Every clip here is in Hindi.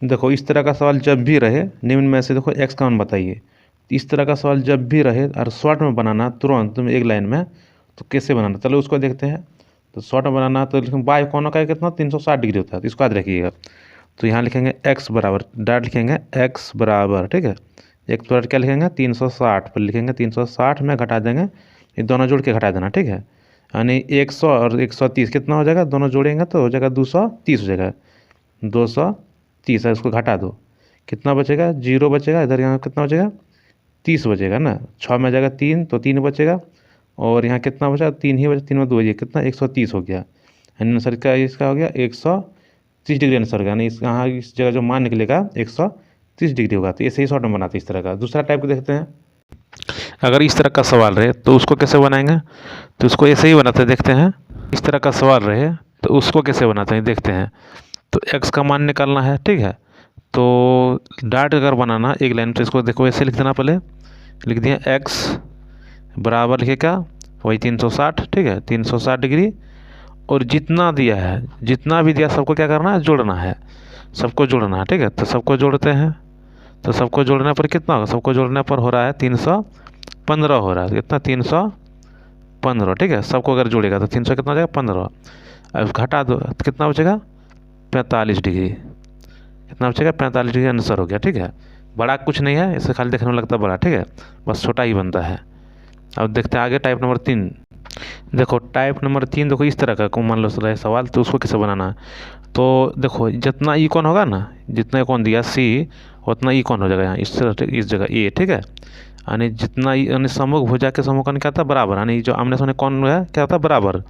देखो इस तरह का सवाल जब भी रहे, निम्न में से देखो एक्स का मान बताइए। इस तरह का सवाल जब भी रहे और शॉर्ट में बनाना तुरंत में एक लाइन में, तो कैसे बनाना, चलो उसको देखते हैं। तो शॉर्ट में बनाना तो लेकिन बाय कोनों का कितना 360 डिग्री होता है, तो इसको याद रखिएगा। तो यहाँ लिखेंगे एक्स बराबर, डायरेक्ट लिखेंगे एक्स बराबर, ठीक है, एक्स बराबर क्या लिखेंगे 360 पर लिखेंगे 360 में घटा देंगे, ये दोनों जोड़ के घटा देना, ठीक है। यानी 100 और 130 कितना हो जाएगा, दोनों जोड़ेंगे तो हो जाएगा 230 हो जाएगा, 230 है, उसको घटा दो, कितना बचेगा, 0 बचेगा, इधर यहाँ कितना बचेगा 30 बचेगा ना, 6 में जाएगा 3 तो 3 बचेगा, और यहाँ कितना बचा 3 ही बचा, 3 में 2 बचेगा, कितना 130 हो गया। यानी आंसर क्या इसका हो गया 130 डिग्री आंसर होगा, यानी यहाँ इस जगह जो मान निकलेगा 130 डिग्री होगा। तो ऐसे ही शॉर्ट में बनाते हैं इस तरह का। दूसरा टाइप को देखते हैं। अगर इस तरह का सवाल रहे तो उसको कैसे बनाएंगे, तो उसको ऐसे ही बनाते देखते हैं। इस तरह का सवाल रहे तो उसको कैसे बनाते हैं देखते हैं। तो एक्स का मान निकालना है, ठीक है। तो डाट अगर बनाना एक लाइन, तो इसको देखो ऐसे लिख देना, पहले लिख दिया एक्स बराबर लिखे क्या वही 360, ठीक है, 360 डिग्री, और जितना दिया है, जितना भी दिया सबको क्या करना है, जोड़ना है, सबको जोड़ना है, ठीक है। तो सबको जोड़ते हैं, तो सबको जोड़ने पर कितना होगा, सबको जोड़ने पर हो रहा है 315 हो रहा है, कितना 315, ठीक है। सबको अगर जोड़ेगा तो 300 कितना हो जाएगा 15, अब घटा दो तो कितना बचेगा 45 डिग्री, कितना बचेगा 45 डिग्री आंसर हो गया, ठीक है। बड़ा कुछ नहीं है, इससे खाली देखने में लगता है बड़ा, ठीक है, बस छोटा ही बनता है। अब देखते हैं आगे टाइप नंबर 3। देखो टाइप नंबर 3 देखो इस तरह का मान लो रहे सवाल, तो उसको कैसे बनाना है। तो देखो जितना ई कौन होगा ना, जितना कौन दिया सी उतना ई कौन हो जाएगा यहाँ इस जगह ए, ठीक है। यानी जितना यानी सम्मुख भुजा के सम्मुख कौन क्या था बराबर, यानी जो आमने सामने कौन है क्या होता है बराबर,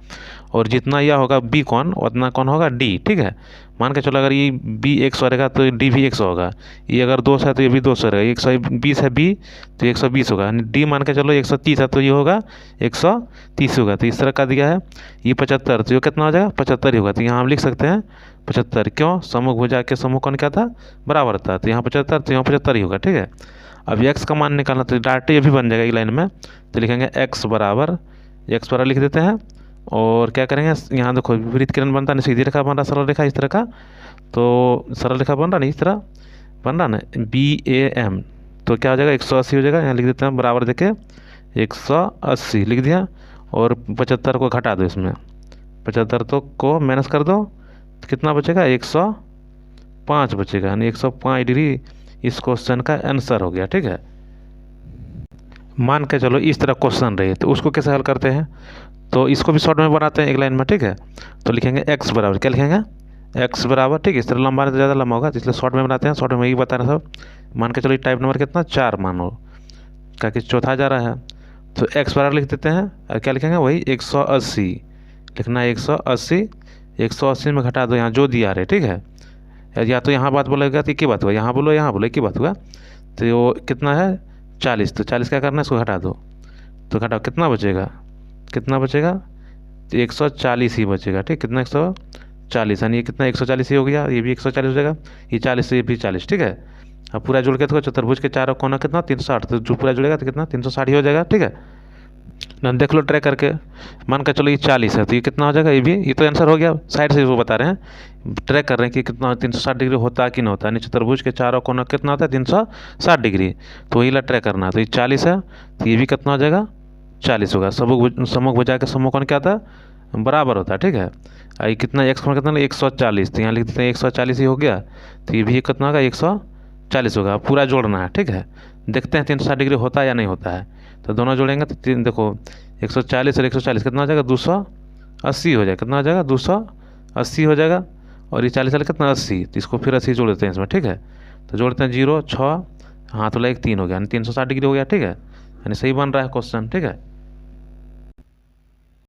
और जितना यह होगा बी कौन उतना कौन होगा डी, ठीक है। मान के चलो अगर ये बी 100 रहेगा तो डी भी 100 होगा, ये अगर 200 है तो ये भी 200 रहेगा, 120 है बी तो 120 होगा, यानी डी मान के चलो 130 है तो ये होगा 130 होगा। तो इस तरह का दिया है ये 75, तो ये कितना हो जाएगा 75 ही होगा। तो यहाँ हम लिख सकते हैं 75, क्यों सम्मुख भुजा के सम्मुख कौन क्या था बराबर था, तो यहाँ 75, तो यहाँ 75 ही होगा, ठीक है। अब एक्स का मान निकालना, तो डायरेक्ट ये भी बन जाएगा एक लाइन में, तो लिखेंगे एक्स बराबर लिख देते हैं, और क्या करेंगे यहाँ देखो विपरीत किरण बनता है, सीधी रेखा बन रहा सरल रेखा इस तरह का, तो सरल रेखा बन रहा नहीं इस तरह बन रहा ना BAM, तो क्या हो जाएगा 180 हो जाएगा। यहाँ लिख देते हैं बराबर देके 180 लिख दिया, और 75 को घटा दो, इसमें 75 तो को माइनस कर दो, तो कितना बचेगा 105 बचेगा, यानी 105 डिग्री इस क्वेश्चन का आंसर हो गया, ठीक है। मान के चलो इस तरह क्वेश्चन रहे तो उसको कैसे हल करते हैं, तो इसको भी शॉर्ट में बनाते हैं एक लाइन में, ठीक है। तो लिखेंगे एक्स बराबर क्या लिखेंगे एक्स बराबर, ठीक है, इस तरह लंबा तो ज़्यादा लंबा होगा, तो इसलिए शॉर्ट में बनाते हैं। शॉर्ट में यही बता रहे सब। मान के चलो टाइप नंबर कितना 4 मानो, क्या कि चौथा जा रहा है, तो एक्स बराबर लिख देते हैं, और क्या लिखेंगे वही 180 लिखना है, 180 में घटा दो यहाँ जो दिया रहे, ठीक है। या तो यहाँ बात बोलेगा तो एक ही बात हुआ, यहाँ बोलो यहाँ बोलो एक ही बात हुआ, तो वो कितना है 40, तो 40 क्या करना है इसको घटा दो, तो घटाओ कितना बचेगा तो 140 ही बचेगा, ठीक, कितना 140, यानी ये कितना 140 ही हो गया, ये भी 140 हो जाएगा, ये 40 से ये भी 40, ठीक है। अब पूरा जोड़ के तो चतुर्भुज के चारों कोना कितना 360, तो जो पूरा जुड़ेगा तो कितना 360 ही हो जाएगा, ठीक है ना। देख लो ट्राई करके, मान कर चलो ये 40 है तो ये कितना हो जाएगा, ये तो आंसर हो गया, साइड से वो बता रहे हैं, ट्राई कर रहे हैं कि कितना 360 डिग्री होता है कि नहीं होता है। चतुर्भुज के चारों कोना कितना होता है 360 डिग्री, तो वही ला ट्राई करना है। तो ये 40 है तो ये भी कितना हो जाएगा 40 होगा। सम्मुख भुजा के सम्मुख कोण क्या था बराबर होता है, ठीक है। ये कितना एक्स कोण कितना 140, तो यहाँ लिख देते हैं 140 ही हो गया, तो ये भी कितना होगा 140 होगा। पूरा जोड़ना है, ठीक है। देखते हैं 360 डिग्री होता है या नहीं होता है, तो दोनों जोड़ेंगे तो देखो 140 और 140 कितना हो जाएगा 280 हो जाएगा, कितना हो जाएगा 280 हो जाएगा, और ये 40 वाले कितना 80, तो इसको फिर 80 जोड़ देते हैं इसमें, ठीक है। तो जोड़ते हैं 0 6 हाथ वाला 1 3 हो गया, यानी 360 डिग्री हो गया, ठीक है, यानी सही बन रहा है क्वेश्चन, ठीक है।